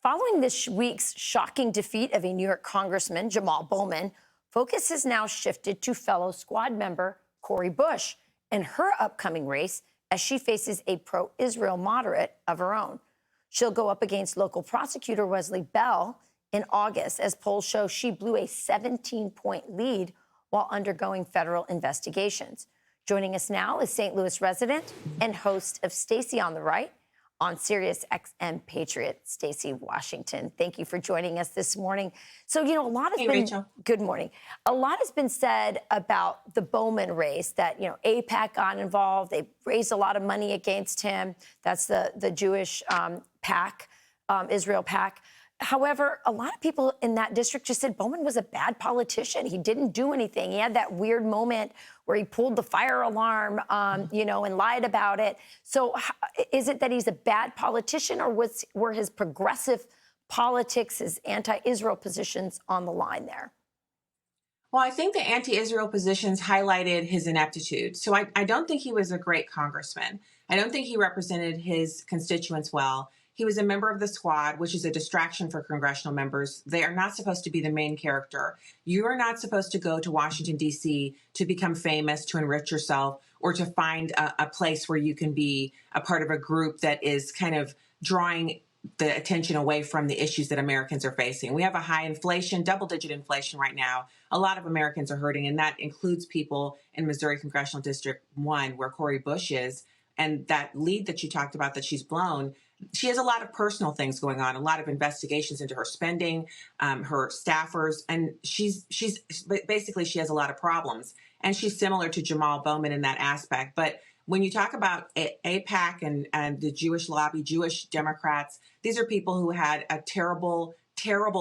Following this week's shocking defeat of a New York Congressman, Jamaal Bowman, focus has now shifted to fellow squad member Cori Bush and her upcoming race as she faces a pro-Israel moderate of her own. She'll go up against local prosecutor Wesley Bell in August, as polls show she blew a 17-point lead while undergoing federal investigations. Joining us now is St. Louis resident and host of Stacy on the Right on Sirius XM Patriot, Stacy Washington. Thank you for joining us this morning. So, a lot has been... Rachel. Good morning. A lot has been said about the Bowman race, that, AIPAC got involved. They raised a lot of money against him. That's the Jewish PAC, Israel PAC. However, a lot of people in that district just said Bowman was a bad politician. He didn't do anything. He had that weird moment where he pulled the fire alarm, and lied about it. So is it that he's a bad politician, or were his progressive politics, his anti-Israel positions on the line there? Well, I think the anti-Israel positions highlighted his ineptitude. So I don't think he was a great congressman. I don't think he represented his constituents well. He was a member of the squad, which is a distraction for congressional members. They are not supposed to be the main character. You are not supposed to go to Washington, D.C. to become famous, to enrich yourself, or to find a place where you can be a part of a group that is kind of drawing the attention away from the issues that Americans are facing. We have a high inflation, double-digit inflation right now. A lot of Americans are hurting, and that includes people in Missouri Congressional District 1, where Cori Bush is. And that lead that you talked about that she's blown, she has a lot of personal things going on, a lot of investigations into her spending, her staffers, and she's basically, she has a lot of problems. And she's similar to Jamaal Bowman in that aspect. But when you talk about AIPAC and the Jewish lobby, Jewish Democrats, these are people who had a terrible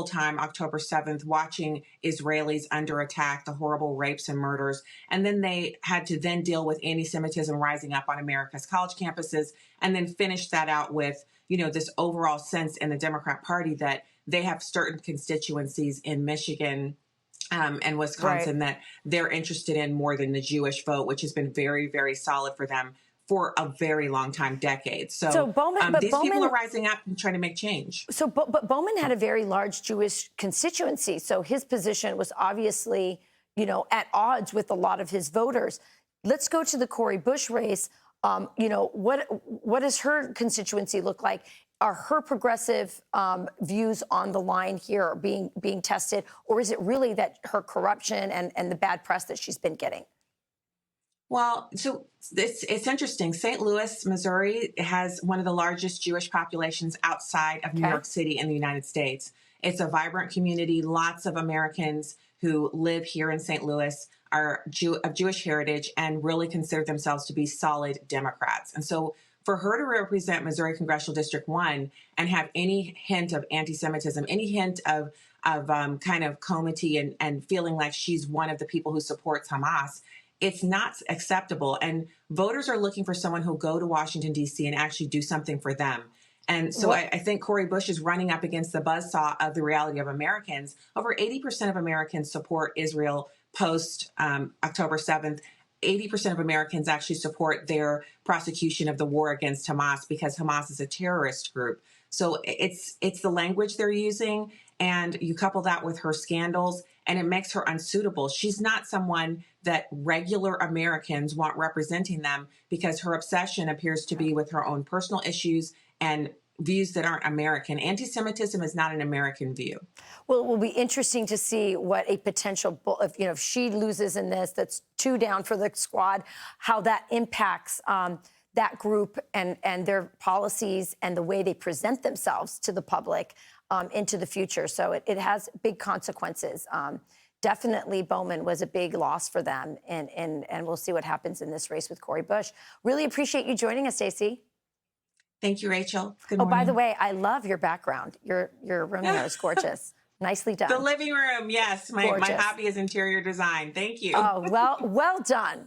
time October 7th watching Israelis under attack, the horrible rapes and murders. And then they had to then deal with anti-Semitism rising up on America's college campuses, and then finish that out with, this overall sense in the Democrat Party that they have certain constituencies in Michigan and Wisconsin that they're interested in more than the Jewish vote, which has been very, very solid for them for a very long time, decades. So Bowman, people are rising up and trying to make change. So, but Bowman had a very large Jewish constituency. So his position was obviously, at odds with a lot of his voters. Let's go to the Cori Bush race. What does her constituency look like? Are her progressive views on the line here being tested, or is it really that her corruption and the bad press that she's been getting? Well, so it's interesting. St. Louis, Missouri has one of the largest Jewish populations outside of New York City in the United States. It's a vibrant community. Lots of Americans who live here in St. Louis are of Jewish heritage and really consider themselves to be solid Democrats. And so for her to represent Missouri Congressional District 1 and have any hint of anti-Semitism, any hint of kind of comity and feeling like she's one of the people who supports Hamas, it's not acceptable. And voters are looking for someone who'll go to Washington, D.C. and actually do something for them. And so I think Cori Bush is running up against the buzzsaw of the reality of Americans. Over 80% of Americans support Israel post October 7th. 80% of Americans actually support their prosecution of the war against Hamas because Hamas is a terrorist group. So it's the language they're using, and you couple that with her scandals, and it makes her unsuitable. She's not someone that regular Americans want representing them because her obsession appears to be with her own personal issues and views that aren't American. Anti-Semitism is not an American view. Well, it will be interesting to see what a potential, if she loses in this, that's 2 down for the squad, how that impacts that group and their policies and the way they present themselves to the public into the future. So it has big consequences. Definitely Bowman was a big loss for them, and we'll see what happens in this race with Cori Bush. Really appreciate you joining us, Stacy. Thank you, Rachel. Good morning. By the way, I love your background. Your room here is gorgeous. Nicely done. The living room, yes. My hobby is interior design. Thank you. Oh, well done.